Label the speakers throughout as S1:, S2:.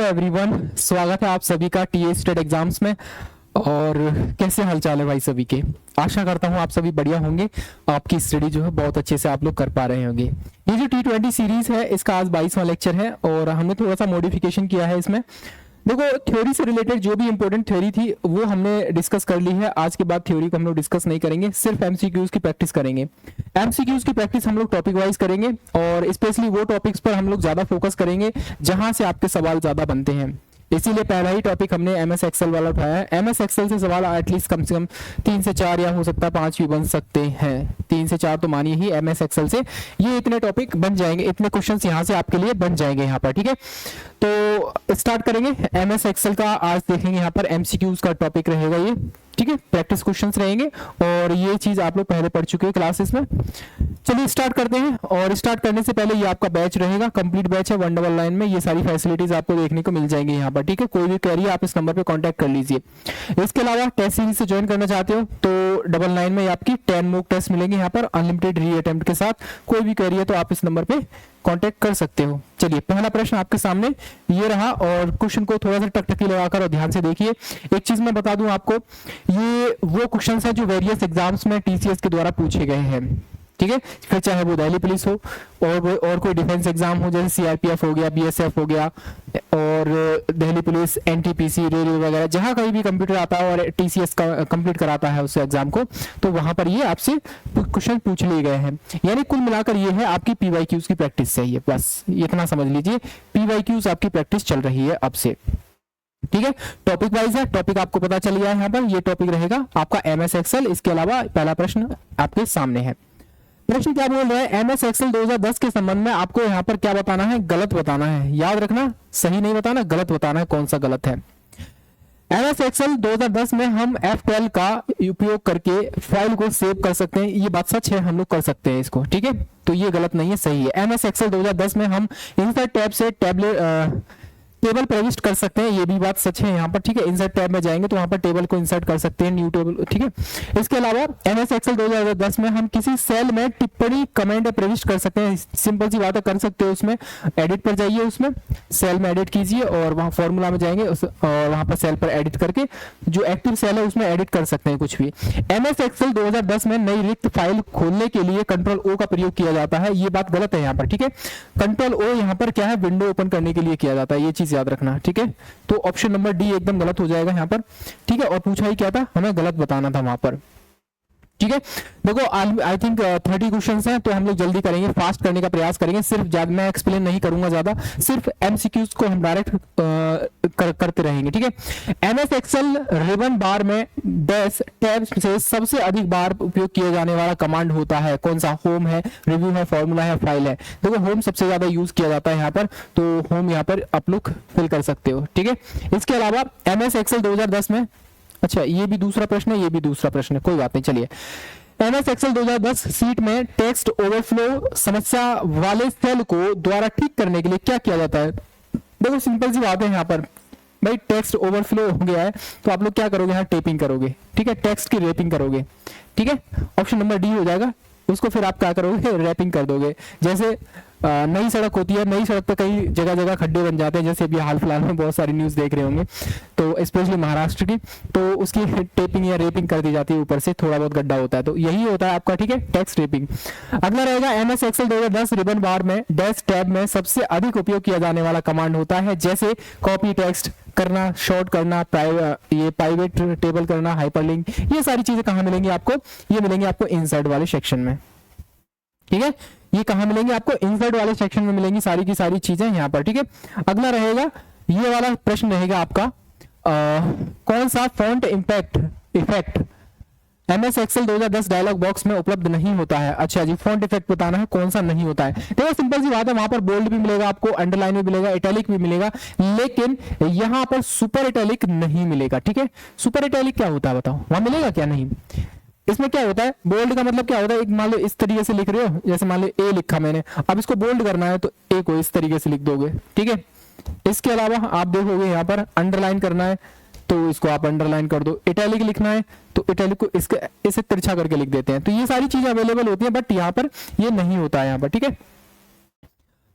S1: Everyone, स्वागत है आप सभी का टीए स्टेट एग्जाम्स में। और कैसे हालचाल है भाई सभी के। आशा करता हूँ आप सभी बढ़िया होंगे, आपकी स्टडी जो है बहुत अच्छे से आप लोग कर पा रहे होंगे। ये जो T20 सीरीज है इसका आज 22वां लेक्चर है और हमने थोड़ा सा मॉडिफिकेशन किया है इसमें। देखो, थ्योरी से रिलेटेड जो भी इंपॉर्टेंट थ्योरी थी वो हमने डिस्कस कर ली है। आज के बाद थ्योरी को हम लोग डिस्कस नहीं करेंगे, सिर्फ एमसीक्यूज की प्रैक्टिस करेंगे। एमसीक्यूज की प्रैक्टिस हम लोग टॉपिक वाइज करेंगे और स्पेशली वो टॉपिक्स पर हम लोग ज्यादा फोकस करेंगे जहां से आपके सवाल ज्यादा बनते हैं। इसीलिए पहला ही टॉपिक हमने एमएस एक्सेल वाला उठाया है। एमएस एक्सेल से सवाल एटलीस्ट कम से कम 3 से 4 या हो सकता है 5 भी बन सकते हैं। 3 से 4 तो मानिए ही एमएस एक्सेल से ये इतने टॉपिक बन जाएंगे, इतने क्वेश्चंस यहाँ से आपके लिए बन जाएंगे यहाँ पर। ठीक है, तो स्टार्ट करेंगे एमएस एक्सेल का। आज देखेंगे यहाँ पर एमसीक्यूज का टॉपिक रहेगा ये। ठीक है, प्रैक्टिस क्वेश्चंस रहेंगे और ये चीज आप लोग पहले पढ़ चुके हैं क्लासेस में। चलिए स्टार्ट करते हैं। और स्टार्ट करने से पहले ये आपका बैच रहेगा, कंप्लीट बैच है 199 में। ये सारी फैसिलिटीज आपको देखने को मिल जाएंगी यहाँ पर। ठीक है, कोई भी क्वेरी आप इस नंबर पे कांटेक्ट कर लीजिए। इसके अलावा टेस्ट सीरीज से ज्वाइन करना चाहते हो तो 99 में आपकी 10 मॉक टेस्ट मिलेंगे यहाँ पर अनलिमिटेड री अटेम्प्ट के साथ। कोई भी क्वेरी है तो आप इस नंबर पे कांटेक्ट कर सकते हो। चलिए पहला प्रश्न आपके सामने ये रहा और क्वेश्चन को थोड़ा सा टकटकी लगाकर और ध्यान से देखिए। एक चीज मैं बता दूं आपको, ये वो क्वेश्चंस है जो वेरियस एग्जाम्स में टीसीएस के द्वारा पूछे गए हैं। ठीक है, फिर चाहे वो दिल्ली पुलिस हो और कोई डिफेंस एग्जाम हो, जैसे सीआरपीएफ हो गया, बीएसएफ हो गया और दिल्ली पुलिस, एनटीपीसी, रेलवे वगैरह, जहां कहीं भी कंप्यूटर आता है और टीसीएस कंप्लीट कराता है उस एग्जाम को, तो वहां पर ये आपसे क्वेश्चन पूछ लिए गए हैं। यानी कुल मिलाकर ये है आपकी पीवाईक्यूज की प्रैक्टिस सही है, बस इतना समझ लीजिए। पीवाईक्यूज आपकी प्रैक्टिस चल रही है अब से। ठीक है, टॉपिक वाइज है, टॉपिक आपको पता चल गया है यहाँ पर। ये टॉपिक रहेगा आपका एमएस एक्सेल। इसके अलावा पहला प्रश्न आपके सामने है। प्रश्न क्या बोल रहा है, एमएस एक्सेल 2010 के संबंध में आपको यहाँ पर क्या बताना है, गलत बताना है। याद रखना, सही नहीं बताना, गलत बताना है। कौन सा गलत है? एमएस एक्सेल 2010 में हम F12 का उपयोग करके फाइल को सेव कर सकते हैं। ये बात सच है, हम लोग कर सकते हैं इसको। ठीक है, तो ये गलत नहीं है, सही है। एमएस एक्सेल 2010 में हम इंसर्ट टैब से टेबल प्रविष्ट कर सकते हैं। ये भी बात सच है यहाँ पर। ठीक है, इंसर्ट टैब में जाएंगे तो वहां पर टेबल को इंसर्ट कर सकते हैं, न्यू टेबल। ठीक है, इसके अलावा एमएस एक्सेल 2010 में हम किसी सेल में टिप्पणी कमेंट प्रविष्ट कर सकते हैं। सिंपल सी बात है, कर सकते हो। उसमें एडिट पर जाइए, उसमें सेल में एडिट कीजिए और वहां फॉर्मूला में जाएंगे और वहां पर सेल पर एडिट करके जो एक्टिव सेल है उसमें एडिट कर सकते हैं कुछ भी। एमएस एक्सेल 2010 में नई रिक्त फाइल खोलने के लिए कंट्रोल ओ का प्रयोग किया जाता है। ये बात गलत है यहाँ पर। ठीक है, कंट्रोल ओ यहाँ पर क्या है, विंडो ओपन करने के लिए किया जाता है। ये चीज याद रखना। ठीक है, तो ऑप्शन नंबर डी एकदम गलत हो जाएगा यहाँ पर। ठीक है, और पूछा ही क्या था, हमें गलत बताना था वहां पर। ठीक है, देखो आई थिंक 30 क्वेश्चंस हैं तो हम लोग जल्दी करेंगे, फास्ट करने का प्रयास करेंगे। सिर्फ ज्यादा मैं एक्सप्लेन नहीं करूंगा ज्यादा, सिर्फ एमसीक्यूज को हम डायरेक्ट करते रहेंगे। ठीक है, एमएस एक्सेल रिबन बार में डैश टैब से सबसे अधिक बार उपयोग किया जाने वाला कमांड होता है कौन सा? होम है, रिव्यू है, फॉर्मूला है, फाइल है। देखो होम सबसे ज्यादा यूज किया जाता है यहाँ पर, तो होम यहाँ पर आप लोग फिल कर सकते हो। ठीक है, इसके अलावा एमएस एक्सेल 2010 में, अच्छा ये भी दूसरा प्रश्न है, ये भी दूसरा प्रश्न है, कोई बात नहीं। चलिए, एमएस एक्सेल 2010 सीट में टेक्स्ट ओवरफ्लो समस्या वाले सेल को द्वारा ठीक करने के लिए क्या किया जाता है? देखो सिंपल सी बात है यहाँ पर भाई, टेक्स्ट ओवरफ्लो हो गया है तो आप लोग क्या करोगे, यहाँ टेपिंग करोगे। ठीक है, टेक्स्ट की रैपिंग करोगे। ठीक है, ऑप्शन नंबर डी हो जाएगा। उसको फिर आप क्या करोगे, रैपिंग कर दोगे। जैसे नई सड़क होती है, नई सड़क पर कई जगह जगह खड्डे बन जाते हैं, जैसे अभी हाल फिलहाल में बहुत सारी न्यूज देख रहे होंगे, तो स्पेशली महाराष्ट्र की, तो उसकी टेपिंग या रेपिंग कर दी जाती है, ऊपर से थोड़ा बहुत गड्ढा होता है, तो यही होता है आपका। ठीक है, टेक्स्ट रेपिंग। अगला रहेगा एमएस एक्सेल 2010 रिबन बार में डैश टैब में सबसे अधिक उपयोग किया जाने वाला कमांड होता है, जैसे कॉपी टेक्स्ट करना, शॉर्ट करना, ये प्राइवेट टेबल करना, हाइपरलिंक। ये सारी चीजें कहाँ मिलेंगी आपको? ये मिलेंगी आपको इंसर्ट वाले सेक्शन में। ठीक है, ये कहाँ मिलेंगे आपको? इंसर्ट वाले सेक्शन में मिलेंगी सारी की सारी चीजें यहाँ पर। ठीक है, अगला रहेगा, ये वाला प्रश्न रहेगा आपका, कौन सा font effect MS Excel 2010 dialog box में उपलब्ध नहीं होता है? अच्छा जी, फॉन्ट इफेक्ट बताना है कौन सा नहीं होता है। देखो सिंपल सी बात है, वहां पर बोल्ड भी मिलेगा आपको, अंडरलाइन भी मिलेगा, इटैलिक भी मिलेगा, लेकिन यहाँ पर सुपर इटैलिक नहीं मिलेगा। ठीक है, सुपर इटैलिक क्या होता है बताओ, वहां मिलेगा क्या? नहीं। इसमें क्या होता है, बोल्ड का मतलब क्या होता है, एक मान लो इस तरीके से लिख रहे हो, जैसे मान लो ए लिखा मैंने, अब इसको बोल्ड करना है तो ए को इस तरीके से लिख दोगे। ठीक है, इसके अलावा आप देखोगे यहाँ पर अंडरलाइन करना है तो इसको आप अंडरलाइन कर दो, इटैलिक लिखना है तो इटैलिक को इसे तिरछा करके लिख देते हैं। तो ये सारी चीजें अवेलेबल होती हैं, बट यहाँ पर ये नहीं होता है यहाँ पर। ठीक है,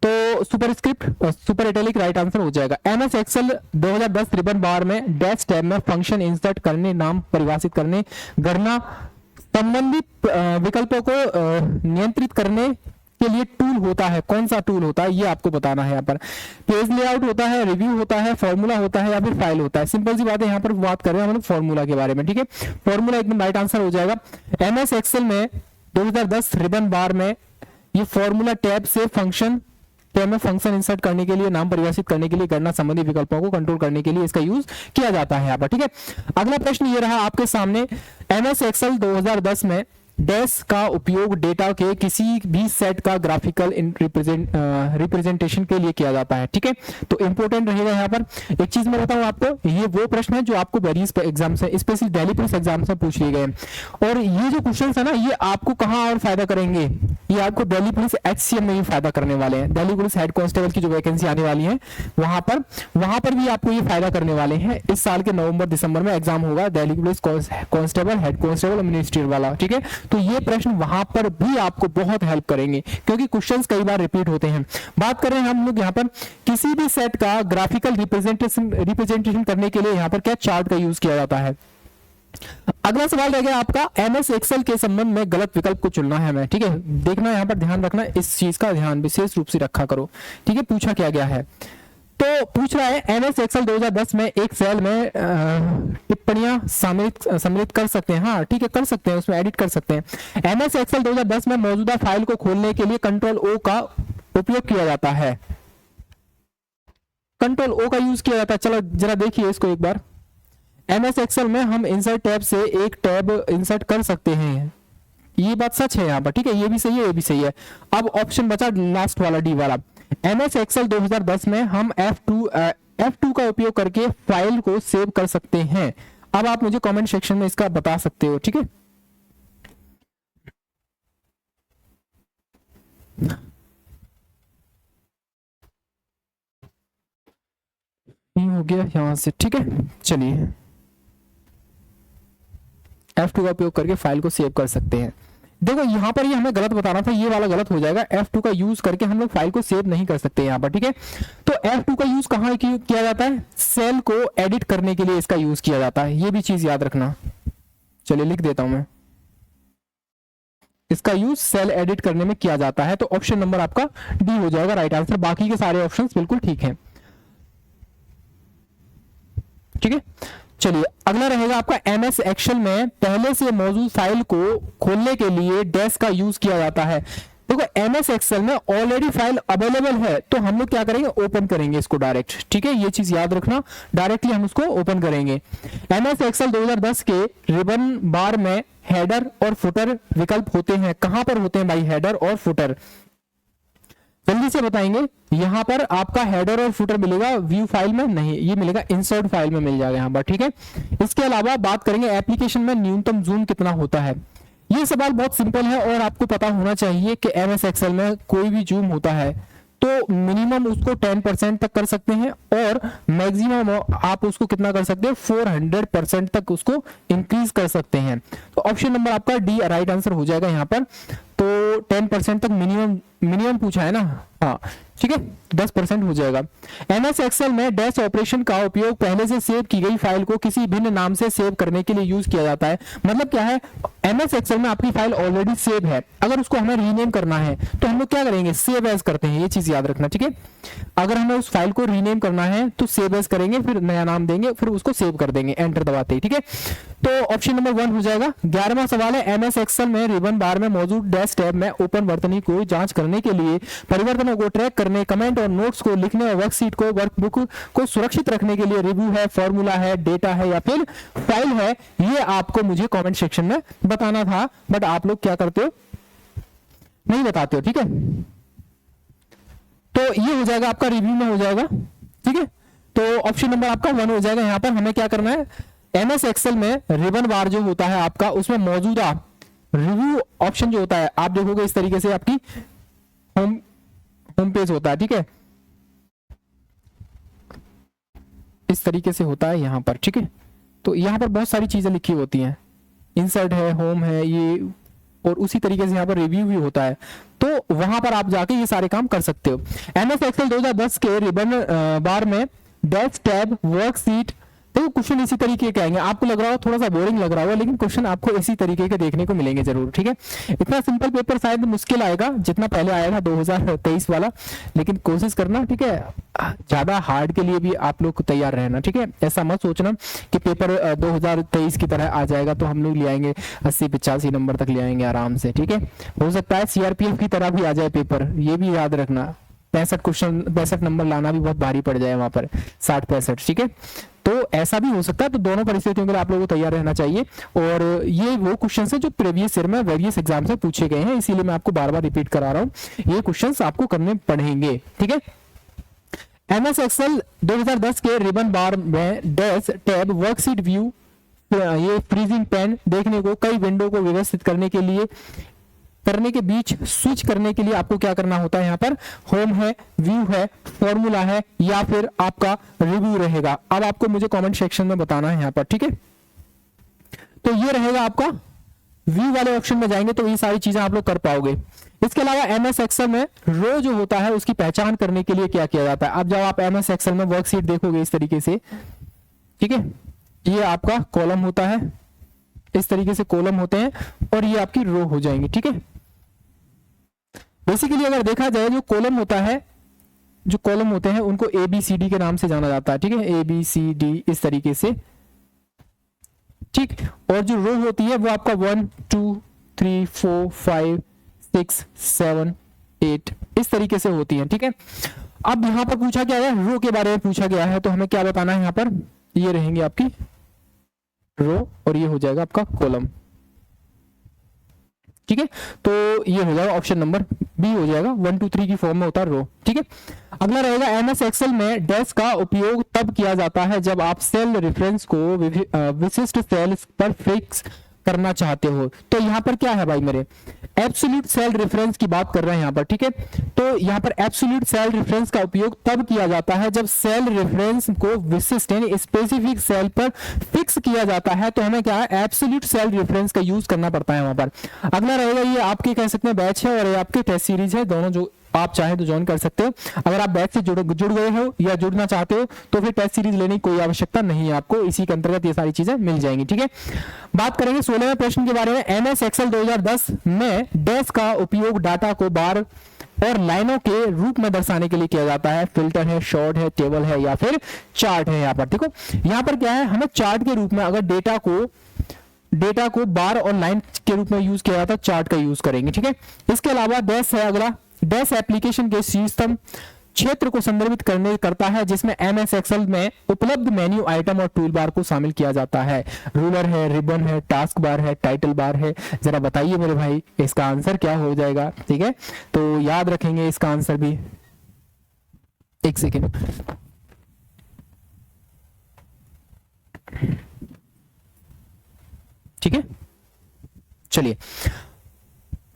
S1: तो तो superscript super italic right answer हो जाएगा। एमएस एक्सेल 2010 रिबन बार में डैश टैब में फंक्शन इंसर्ट करने, नाम परिभाषित करने, गणना संबंधित विकल्पों को नियंत्रित करने के लिए टूल होता है। कौन सा टूल होता है ये आपको बताना है। यहाँ पर पेज लेआउट होता है, रिव्यू होता है, फॉर्मूला होता है या फिर फाइल होता है। सिंपल सी बात है, यहाँ पर बात कर रहे हैं हम लोग फॉर्मूला के बारे में, ठीक है। फॉर्मूला एकदम राइट आंसर हो जाएगा। एमएस एक्सेल में 2010 रिबन बार में ये फॉर्मूला टैब से फंक्शन टैब में फंक्शन इंसर्ट करने के लिए, नाम परिभाषित करने के लिए, गणना संबंधी विकल्पों को कंट्रोल करने के लिए इसका यूज किया जाता है यहाँ पर, ठीक है। अगला प्रश्न ये रहा आपके सामने, एमएस एक्सेल 2010 में डैश का उपयोग डेटा के किसी भी सेट का ग्राफिकल रिप्रेजेंटेशन के लिए किया जाता है, ठीक है। तो इंपॉर्टेंट रहेगा यहाँ पर। एक चीज मैं बताऊं आपको, ये वो प्रश्न है जो आपको वेरियस एग्जाम से, स्पेशली दिल्ली पुलिस एग्जाम से पूछ लिए गए। और ये जो क्वेश्चन है ना, ये आपको कहाँ और फायदा करेंगे, ये आपको दिल्ली पुलिस एचसीएम में भी फायदा करने वाले हैं। दिल्ली पुलिस हेड कांस्टेबल की जो वैकेंसी आने वाली है वहां पर भी आपको ये फायदा करने वाले हैं। इस साल के नवंबर दिसंबर में एग्जाम होगा Delhi police constable, head constable और मिनिस्ट्रियल वाला, ठीक है। तो ये प्रश्न वहां पर भी आपको बहुत हेल्प करेंगे क्योंकि क्वेश्चंस कई बार रिपीट होते हैं। बात कर रहे हैं हम लोग यहाँ पर किसी भी सेट का ग्राफिकल रिप्रेजेंटेशन करने के लिए यहाँ पर क्या चार्ट का यूज किया जाता है। अगला सवाल रह गया आपका, एमएस एक्सेल के संबंध में गलत विकल्प को चुनना है हमें, ठीक है। देखना यहाँ पर ध्यान रखना, इस चीज का ध्यान विशेष रूप से रखा करो, ठीक है। पूछा क्या गया है, तो पूछ रहा है एमएस एक्सेल 2010 में एक सेल में टिप्पणियां सम्मिलित कर सकते हैं। हाँ ठीक है, कर सकते हैं, उसमें एडिट कर सकते हैं। एमएस एक्सेल 2010 में मौजूदा फाइल को खोलने के लिए कंट्रोल ओ का उपयोग किया जाता है। कंट्रोल ओ का यूज किया जाता है। चलो जरा देखिए इसको एक बार। एमएस एक्सेल में हम इंसर्ट टैब से एक टैब इंसर्ट कर सकते हैं, ये बात सच है यहाँ पर, ठीक है। ये भी सही है, ये भी सही है। अब ऑप्शन बचा लास्ट वाला, डी वाला। एमएस एक्सेल 2010 में हम F2 का उपयोग करके फाइल को सेव कर सकते हैं। अब आप मुझे कमेंट सेक्शन में इसका बता सकते हो, ठीक है। ये हो गया यहां से, ठीक है। चलिए F2 का उपयोग करके फाइल को सेव कर सकते हैं। देखो यहाँ पर ये हमें गलत बताना था, ये वाला गलत हो जाएगा। F2 का यूज करके हम लोग फाइल को सेव नहीं कर सकते यहाँ पर, ठीक है। तो F2 का यूज कहाँ किया जाता है, सेल को एडिट करने के लिए इसका यूज किया जाता है, ये भी चीज याद रखना। चलिए लिख देता हूं मैं, इसका यूज सेल एडिट करने में किया जाता है। तो ऑप्शन नंबर आपका डी हो जाएगा राइट आंसर। बाकी के सारे ऑप्शन बिल्कुल ठीक है, ठीक है। चलिए अगला रहेगा आपका, एमएस एक्सेल में पहले से मौजूद फाइल को खोलने के लिए डैश का यूज किया जाता है। देखो एमएस एक्सेल में ऑलरेडी फाइल अवेलेबल है तो हम लोग क्या करेंगे, ओपन करेंगे इसको डायरेक्ट, ठीक है। ये चीज याद रखना, डायरेक्टली हम उसको ओपन करेंगे। एमएस एक्सेल 2010 के रिबन बार में हेडर और फुटर विकल्प होते हैं। कहां पर होते हैं भाई हेडर और फुटर, जल्दी से बताएंगे। यहां पर आपका हेडर और फुटर मिलेगा व्यू फाइल में नहीं, ये मिलेगा इंसर्ट फाइल में मिल जाएगा यहाँ पर, ठीक है। इसके अलावा बात करेंगे एप्लीकेशन में न्यूनतम जूम कितना होता है। ये सवाल बहुत सिंपल है और आपको पता होना चाहिए कि एमएस एक्सेल में कोई भी जूम होता है तो मिनिमम उसको 10% तक कर सकते हैं और मैक्सिमम आप उसको कितना कर सकते हैं, 400% तक उसको इंक्रीज कर सकते हैं। तो ऑप्शन नंबर आपका डी राइट आंसर हो जाएगा यहाँ पर। तो 10% तक मिनिमम पूछा है ना, हाँ ठीक है, 10% हो जाएगा। एमएस एक्सेल में डैश ऑपरेशन का उपयोग पहले से सेव की गई फाइल को किसी भिन्न नाम से सेव करने के लिए यूज किया जाता है। मतलब क्या है, एमएस एक्सेल में आपकी फाइल ऑलरेडी सेव है, अगर उसको हमें रीनेम करना है तो हम लोग क्या करेंगे, सेव एज करते हैं। ये चीज याद रखना, ठीक है। अगर हमें उस फाइल को रीनेम करना है तो सेव एज करेंगे, फिर नया नाम देंगे, फिर उसको सेव कर देंगे एंटर दबाते ही, ठीक है। तो ऑप्शन नंबर 1 हो जाएगा। 11वां सवाल है, एमएस एक्सेल में रिबन बार में मौजूद डैश टैब में ओपन वर्तनी को जांच करने के लिए, परिवर्तनों को ट्रैक करने, कमेंट और नोट्स को लिखने और वर्कशीट को, वर्कबुक को सुरक्षित रखने के लिए रिव्यू है, फॉर्मूला है, डेटा है या फिर फाइल है, ये आपको मुझे कमेंट सेक्शन में बताना था। बट आप लोग क्या करते हो, नहीं बताते हो, ठीक है। तो ये हो जाएगा आपका रिव्यू में हो जाएगा, ठीक है। तो ऑप्शन नंबर आपका 1 हो जाएगा। यहां पर हमें क्या करना है, एमएस एक्सेल में रिबन बार जो होता है आपका, उसमें मौजूदा रिव्यू ऑप्शन जो होता है, आप देखोगे इस तरीके से आपकी होम पेज होता है, ठीक है, इस तरीके से होता है यहां पर, ठीक है। तो यहां पर बहुत सारी चीजें लिखी होती हैं, इंसर्ट है, होम है, ये और उसी तरीके से यहाँ पर रिव्यू भी होता है, तो वहां पर आप जाके ये सारे काम कर सकते हो। एमएस एक्सेल 2010 के रिबन बार में डैश टैब वर्कशीट, तो क्वेश्चन इसी तरीके के आएंगे। आपको लग रहा हो थोड़ा सा बोरिंग लग रहा होगा, लेकिन क्वेश्चन आपको इसी तरीके के देखने को मिलेंगे जरूर, ठीक है। इतना सिंपल पेपर शायद मुश्किल आएगा जितना पहले आया था 2023 वाला, लेकिन कोशिश करना, ठीक है। ज्यादा हार्ड के लिए भी आप लोग तैयार रहना, ठीक है। ऐसा मत सोचना कि पेपर 2023 की तरह आ जाएगा तो हम लोग ले आएंगे 80-85 नंबर तक ले आएंगे आराम से, ठीक है। हो सकता है सीआरपीएफ की तरह भी आ जाए पेपर, ये भी याद रखना। 65 नंबर लाना भी बहुत भारी पड़ जाए वहां पर, 60-65, ठीक है। तो ऐसा भी हो सकता है, तो दोनों परिस्थितियों के लिए आप लोगों को तैयार रहना चाहिए। और ये वो क्वेश्चन है जो प्रीवियस ईयर में वेरियस एग्जाम से पूछे गए हैं, इसीलिए मैं आपको बार बार रिपीट करा रहा हूँ, ये क्वेश्चंस आपको करने पड़ेंगे, ठीक है। एमएस एक्सेल 2010 के रिबन बार में डैश टैब वर्कशीट व्यू, ये फ्रीजिंग पेन देखने को, कई विंडो को व्यवस्थित करने के बीच स्विच करने के लिए आपको क्या करना होता है, यहाँ पर होम है, व्यू है, फॉर्मूला है, या फिर आपका रिव्यू रहेगा। अब आपको मुझे कमेंट सेक्शन में बताना है यहाँ पर, ठीक है। तो ये रहेगा आपका व्यू वाले ऑप्शन में जाएंगे तो ये सारी चीजें आप लोग कर पाओगे। इसके अलावा एमएस एक्सेल में रो जो होता है उसकी पहचान करने के लिए क्या किया जाता है। अब जब आप एमएस एक्सेल में वर्कशीट देखोगे इस तरीके से, ठीक है, ये आपका कॉलम होता है, इस तरीके से कॉलम होते हैं, और ये आपकी रो हो जाएंगी, ठीक है। बेसिकली अगर देखा जाए जो कॉलम होता है, जो कॉलम होते हैं उनको ABCD के नाम से जाना जाता है, ठीक है, ABCD इस तरीके से, ठीक। और जो रो होती है वो आपका 1 2 3 4 5 6 7 8 इस तरीके से होती है, ठीक है। अब यहाँ पर पूछा गया है, रो के बारे में पूछा गया है, तो हमें क्या बताना है यहाँ पर, ये रहेंगे आपकी रो और ये हो जाएगा आपका कॉलम, ठीक है। तो ये हो जाएगा ऑप्शन नंबर बी हो जाएगा, 1 2 3 की फॉर्म में होता है रो, ठीक है। अगला रहेगा एमएस एक्सेल में डैश का उपयोग तब किया जाता है जब आप सेल रेफरेंस को विशिष्ट सेल्स पर फिक्स करना चाहते हो। तो यहाँ पर क्या है भाई मेरे, एब्सोल्यूट सेल रेफरेंस की बात कर रहे हैं यहाँ पर, ठीक है। तो यहाँ पर एब्सोल्यूट सेल रेफरेंस का उपयोग तब किया जाता है जब सेल रेफरेंस को विशिष्ट यानी स्पेसिफिक सेल पर फिक्स किया जाता है, तो हमें क्या है, एब्सोल्यूट सेल रेफरेंस का यूज करना पड़ता है वहां पर। अगला रहेगा, ये आपके कह सकते हैं बैच है और ये आपके टेस्ट सीरीज है, दोनों जो आप चाहे तो ज्वाइन कर सकते हो। अगर आप बैच से जुड़ गए हो या जुड़ना चाहते हो तो फिर टेस्ट सीरीज लेने की कोई आवश्यकता नहीं है आपको, इसी के अंतर्गत ये सारी चीजें मिल जाएंगी, ठीक है। बात करेंगे 16वें प्रश्न के बारे में। एमएस एक्सेल 2010 में डैश का उपयोग डाटा को बार और लाइनों के रूप में दर्शाने के लिए किया जाता है। फिल्टर है, शॉर्ट है, टेबल है, या फिर चार्ट है। यहाँ पर देखो, यहाँ पर क्या है, हमें चार्ट के रूप में अगर डेटा को बार और लाइन के रूप में यूज किया जाता है, चार्ट का यूज करेंगे, ठीक है। इसके अलावा डैश है अगला, डैश एप्लीकेशन के शीर्षतम क्षेत्र को संदर्भित करता है जिसमें एमएस एक्सेल में उपलब्ध मेन्यू आइटम और टूल बार को शामिल किया जाता है। रूलर है, रिबन है, टास्क बार है, टाइटल बार है। जरा बताइए मेरे भाई इसका आंसर क्या हो जाएगा, ठीक है। तो याद रखेंगे इसका आंसर भी, एक सेकेंड, ठीक है। चलिए,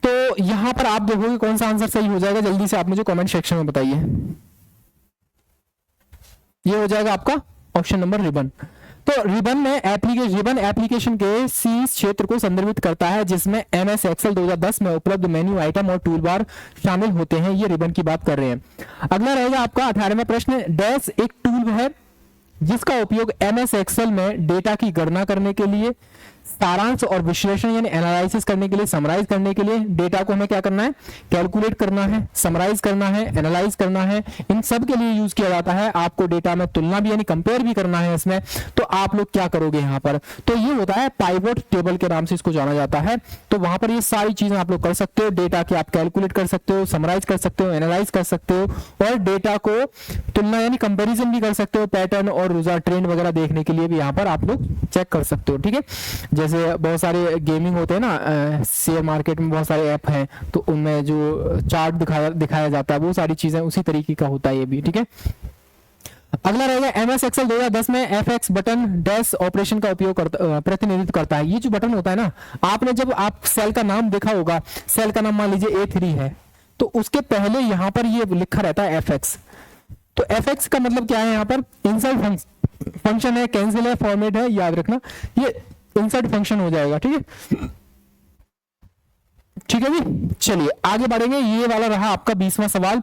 S1: तो यहां पर आप देखोगे कौन सा आंसर सही हो जाएगा, जल्दी से आप मुझे कमेंट सेक्शन में बताइए। ये हो जाएगा आपका ऑप्शन नंबर रिबन। तो रिबन में रिबन एप्लीकेशन के शीर्ष क्षेत्र को संदर्भित करता है जिसमें एमएस एक्सेल 2010 में उपलब्ध मेन्यू आइटम और टूल बार शामिल होते हैं। ये रिबन की बात कर रहे हैं। अगला रहेगा आपका 18वां प्रश्न। डैश एक टूल है जिसका उपयोग एमएस एक्सेल में डेटा की गणना करने के लिए, सारांश और विश्लेषण यानी एनालिसिस करने के लिए, समराइज करने के लिए, डेटा को हमें क्या करना है, कैलकुलेट करना है, समराइज करना है, एनालाइज करना है, इन सब के लिए यूज किया जाता है। आपको डेटा में तुलना भी यानी कंपेयर भी करना है इसमें, तो आप लोग क्या करोगे यहाँ पर, तो ये होता है पाइवोट टेबल के नाम से इसको जाना जाता है। तो वहां पर ये सारी चीजें आप लोग कर सकते हो, डेटा की आप कैलकुलेट कर सकते हो, समराइज कर सकते हो, एनालाइज कर सकते हो, और डेटा को तुलना यानी कंपेरिजन भी कर सकते हो, पैटर्न और रोजा ट्रेंड वगैरह देखने के लिए भी यहाँ पर आप लोग चेक कर सकते हो, ठीक है। जैसे बहुत सारे गेमिंग होते हैं ना, शेयर मार्केट में बहुत सारे ऐप हैं, तो उनमें जो चार्ट दिखाया जाता है वो सारी चीजें उसी तरीके का होता है ये भी, ठीक है। अगला रहेगा एमएस एक्सेल 2010 में एफएक्स बटन डैश ऑपरेशन का उपयोग प्रतिनिधित्व करता है। ये जो बटन होता है ना, आपने जब आप सेल का नाम देखा होगा, सेल का नाम मान लीजिए A3 है, तो उसके पहले यहाँ पर ये लिखा रहता है एफएक्स। तो एफएक्स का मतलब क्या है, यहाँ पर इंसर्ट फंक्शन है, कैंसिल है, फॉर्मेट है, याद रखना ये इंसर्ट फंक्शन हो जाएगा, ठीक है। ठीक है जी, चलिए आगे बढ़ेंगे। ये वाला रहा आपका 20वां सवाल।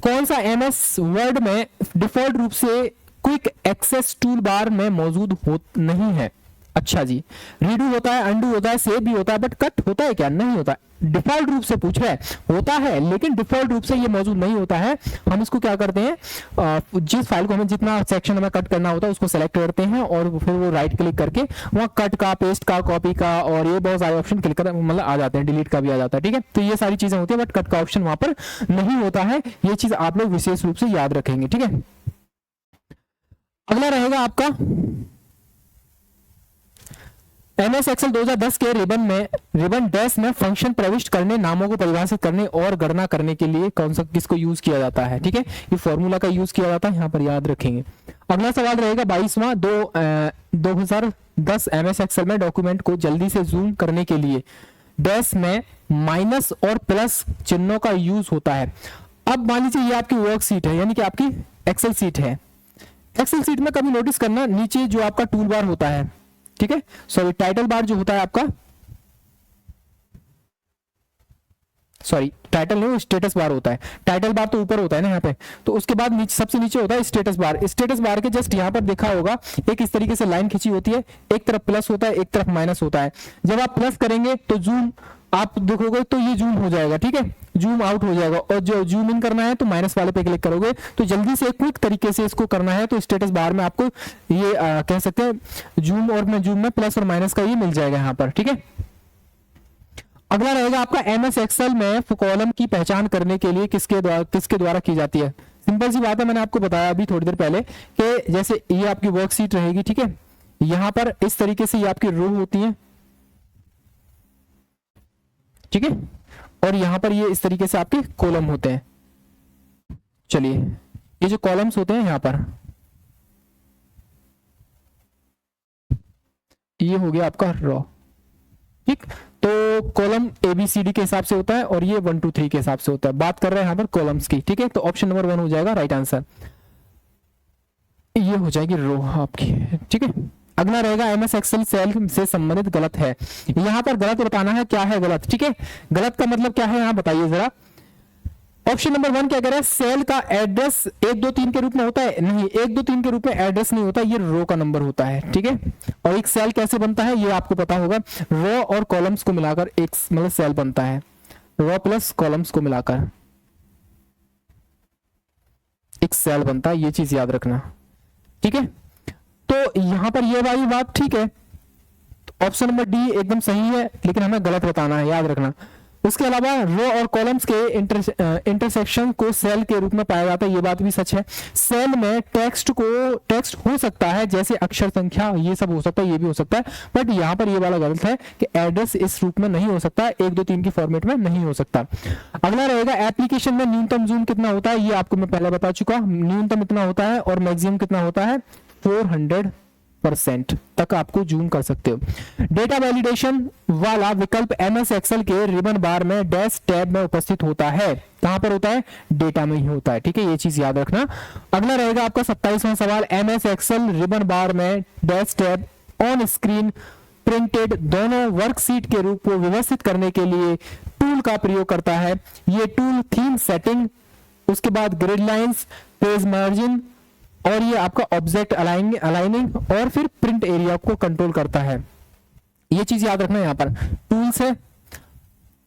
S1: कौन सा एमएस वर्ड में डिफॉल्ट रूप से क्विक एक्सेस टूल बार में मौजूद नहीं है? अच्छा जी, रीडू होता है, अंडू होता है, सेव भी होता है, बट कट होता है क्या? नहीं होता। डिफॉल्ट रूप से पूछ रहा है, होता है लेकिन डिफॉल्ट रूप से ये मौजूद नहीं होता है। हम इसको क्या करते हैं, जिस फाइल को हमें जितना सेक्शन हमें कट करना होता है उसको सेलेक्ट करते हैं और फिर वो राइट क्लिक करके वहाँ कट का, पेस्ट का, कॉपी का और ये बहुत सारे ऑप्शन क्लिक कर मतलब आ जाते हैं, डिलीट का भी आ जाता है। ठीक है, तो ये सारी चीजें होती है, बट कट का ऑप्शन वहां पर नहीं होता है। ये चीज आप लोग विशेष रूप से याद रखेंगे। ठीक है, अगला रहेगा आपका एमएस एक्सेल 2010 के रिबन डैश में फंक्शन प्रविष्ट करने, नामों को परिभाषित करने और गणना करने के लिए कौन सा किसको यूज किया जाता है? ठीक है, ये फॉर्मूला का यूज किया जाता है, यहाँ पर याद रखेंगे। अगला सवाल रहेगा 22वां। 2010 एमएस एक्सेल में डॉक्यूमेंट को जल्दी से जूम करने के लिए डैश में माइनस और प्लस चिन्हों का यूज होता है। अब मान लीजिए ये आपकी वर्कशीट है, यानी कि आपकी एक्सेल सीट है। एक्सेल सीट में कभी नोटिस करना, नीचे जो आपका टूल बार होता है, ठीक है, सॉरी टाइटल बार जो होता है आपका, सॉरी टाइटल नहीं, स्टेटस बार होता है। टाइटल बार तो ऊपर होता है ना यहाँ पे, तो उसके बाद नीचे सबसे नीचे होता है स्टेटस बार। स्टेटस बार के जस्ट यहाँ पर देखा होगा एक इस तरीके से लाइन खींची होती है, एक तरफ प्लस होता है, एक तरफ माइनस होता है। जब आप प्लस करेंगे तो जूम आप देखोगे तो ये जूम हो जाएगा, ठीक है, जूम आउट हो जाएगा। और जो जूम इन करना है तो माइनस वाले पे क्लिक करोगे। तो जल्दी से क्विक तरीके से इसको करना है तो स्टेटस बार में आपको ये कह सकते हैं जूम और जूम में प्लस और माइनस का ये मिल जाएगा यहाँ पर। ठीक है, अगला रहेगा आपका एमएस एक्सेल में कॉलम की पहचान करने के लिए किसके द्वारा की जाती है? सिंपल सी बात है, मैंने आपको बताया अभी थोड़ी देर पहले कि जैसे ये आपकी वर्कशीट रहेगी, ठीक है, यहां पर इस तरीके से ये आपकी रो होती है, ठीक है, और यहां पर ये इस तरीके से आपके कॉलम होते हैं। चलिए, ये जो कॉलम्स होते हैं यहां पर, ये हो गया आपका रो, ठीक। तो कॉलम ABCD के हिसाब से होता है और ये 1 2 3 के हिसाब से होता है। बात कर रहे हैं यहाँ पर कॉलम्स की, ठीक है, तो ऑप्शन नंबर 1 हो जाएगा राइट आंसर, ये हो जाएगी रो आपकी। ठीक है, अगला रहेगा एमएस एक्सेल सेल से संबंधित गलत है। यहां पर गलत बताना है, क्या है गलत? ठीक है, गलत का मतलब क्या है यहाँ बताइए जरा। ऑप्शन नंबर 1 क्या कह रहा है, सेल का एड्रेस 1 2 3 के रूप में होता है? नहीं, 1 2 3 के रूप में एड्रेस नहीं होता, ये रो का नंबर होता है। ठीक है, और एक सेल कैसे बनता है ये आपको पता होगा, रो और कॉलम्स को मिलाकर एक मतलब सेल बनता है, रो प्लस कॉलम्स को मिलाकर एक सेल बनता है, ये चीज याद रखना। ठीक है, तो यहां पर ये वाली बात ठीक है, ऑप्शन नंबर डी एकदम सही है, लेकिन हमें गलत बताना है, याद रखना। उसके अलावा रो और कॉलम्स के इंटरसेक्शन को सेल के रूप में पाया जाता है, ये बात भी सच है। सेल में टेक्स्ट हो सकता है, जैसे अक्षर संख्या ये सब हो सकता है, ये भी हो सकता है, बट यहाँ पर ये वाला गलत है कि एड्रेस इस रूप में नहीं हो सकता, 1 2 3 की फॉर्मेट में नहीं हो सकता। अगला रहेगा एप्लीकेशन में न्यूनतम जूम कितना होता है, ये आपको मैं पहले बता चुका, न्यूनतम इतना होता है और मैक्सिमम कितना होता है 400% तक आपको जूम कर सकते हो। डेटा वैलिडेशन वाला विकल्प एमएस एक्सेल के रिबन बार में डैश टैब में उपस्थित होता है। कहां पर होता है? डेटा में ही होता है। ठीक है, ये चीज याद रखना। अगला रहेगा आपका 27वां सवाल, एमएस एक्सेल रिबन बार में dash tab on screen printed दोनों वर्कशीट के रूप को व्यवस्थित करने के लिए टूल का प्रयोग करता है। ये टूल थीम सेटिंग, उसके बाद ग्रिड लाइंस, पेज मार्जिन और ये आपका ऑब्जेक्ट अलाइनिंग और फिर प्रिंट एरिया को कंट्रोल करता है। ये चीज याद रखना, यहाँ पर टूल्स है,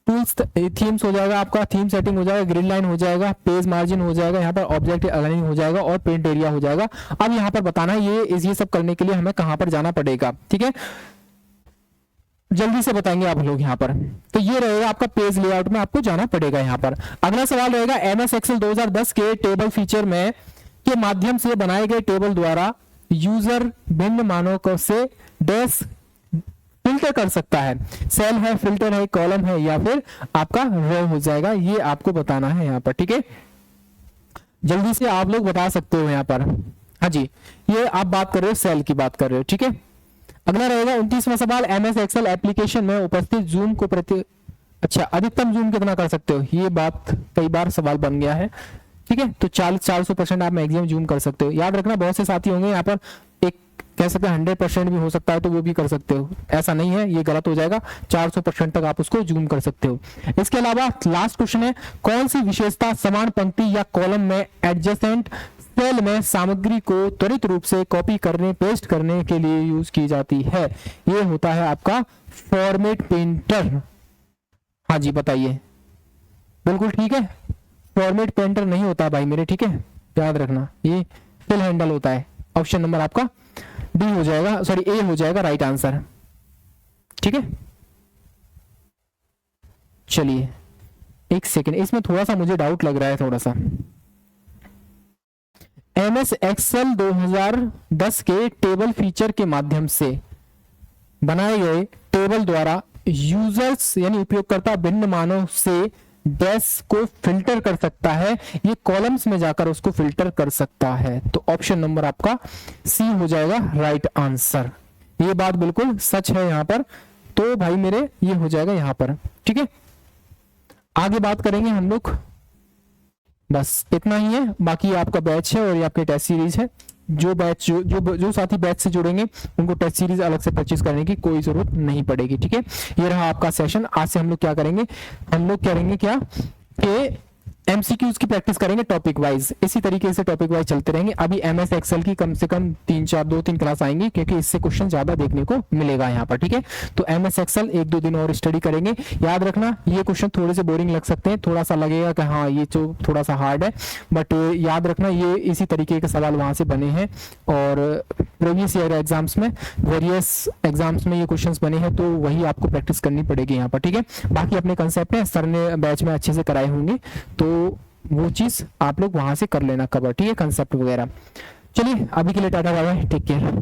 S1: टूल्स थीम्स हो जाएगा आपका, थीम सेटिंग हो जाएगा, ग्रिड लाइन हो जाएगा, पेज मार्जिन हो जाएगा, यहाँ पर ऑब्जेक्ट अलाइनिंग हो जाएगा और प्रिंट एरिया हो जाएगा। अब यहाँ पर बताना है ये सब करने के लिए हमें कहां पर जाना पड़ेगा। ठीक है, जल्दी से बताएंगे आप लोग यहाँ पर। तो ये रहेगा आपका पेज लेआउट में आपको जाना पड़ेगा यहाँ पर। अगला सवाल रहेगा एमएस एक्सेल 2010 के टेबल फीचर में के माध्यम से बनाए गए टेबल द्वारा यूजर भिन्न मानों को से डैश फिल्टर कर सकता है। सेल है, फिल्टर है, कॉलम है या फिर आपका रो हो जाएगा, ये आपको बताना है यहाँ पर। ठीक है, जल्दी से आप लोग बता सकते हो यहाँ पर। हाँ जी, ये आप बात कर रहे हो, सेल की बात कर रहे हो। ठीक है, अगला रहेगा 29वां सवाल, एमएस एक्सेल एप्लीकेशन में उपस्थित जूम को अधिकतम जूम कितना कर सकते हो? ये बात कई बार सवाल बन गया है। ठीक है, तो 400% आप मैक्सिमम जूम कर सकते हो। याद रखना, बहुत से साथी होंगे यहाँ पर एक कह सकते हैं 100% भी हो सकता है तो वो भी कर सकते हो, ऐसा नहीं है, ये गलत हो जाएगा, 400% तक आप उसको जूम कर सकते हो। इसके अलावा लास्ट क्वेश्चन है, कौन सी विशेषता समान पंक्ति या कॉलम में एडजेसेंट सेल में सामग्री को त्वरित रूप से कॉपी करने पेस्ट करने के लिए यूज की जाती है? ये होता है आपका फॉर्मेट पेंटर। हाँ जी बताइए, बिल्कुल ठीक है, फॉर्मेट पेंटर नहीं होता भाई मेरे, ठीक है, याद रखना, ये फिल हैंडल होता है। ऑप्शन नंबर आपका डी हो जाएगा, सॉरी ए हो जाएगा राइट आंसर, ठीक है। चलिए एक सेकेंड, इसमें थोड़ा सा मुझे डाउट लग रहा है थोड़ा सा। MS एक्सेल 2010 के टेबल फीचर के माध्यम से बनाए गए टेबल द्वारा यूजर्स यानी उपयोगकर्ता भिन्न मानों से डैश को फिल्टर कर सकता है, ये कॉलम्स में जाकर उसको फिल्टर कर सकता है। तो ऑप्शन नंबर आपका सी हो जाएगा राइट आंसर, ये बात बिल्कुल सच है यहाँ पर। तो भाई मेरे ये हो जाएगा यहाँ पर, ठीक है। आगे बात करेंगे हम लोग, बस इतना ही है, बाकी आपका बैच है और ये आपके टेस्ट सीरीज है। जो बैच जो साथी बैच से जुड़ेंगे उनको टेस्ट सीरीज अलग से परचेज करने की कोई जरूरत नहीं पड़ेगी, ठीक है। ये रहा आपका सेशन। आज से हम लोग क्या करेंगे, हम लोग करेंगे क्या कि एमसीक्यूज की प्रैक्टिस करेंगे टॉपिक वाइज, इसी तरीके से टॉपिक वाइज चलते रहेंगे। अभी MS एक्सेल की कम से कम 2-3 क्लास आएंगी, क्योंकि इससे क्वेश्चन ज्यादा देखने को मिलेगा यहाँ पर, ठीक है। तो MS एक्सेल 1-2 दिन और स्टडी करेंगे। याद रखना ये क्वेश्चन थोड़े से बोरिंग लग सकते हैं, थोड़ा सा लगेगा कि हाँ ये तो थोड़ा सा हार्ड है, बट याद रखना ये इसी तरीके के सवाल वहां से बने हैं और प्रीवियस ईयर एग्जाम्स में, वेरियस एग्जाम्स में ये क्वेश्चंस बने हैं, तो वही आपको प्रैक्टिस करनी पड़ेगी यहाँ पर, ठीक है। बाकी अपने कंसेप्ट है, सर ने बैच में अच्छे से कराए होंगे, तो वो चीज आप लोग वहां से कर लेना कवर, ठीक है, कंसेप्ट वगैरह। चलिए अभी के लिए tata bye bye, take care.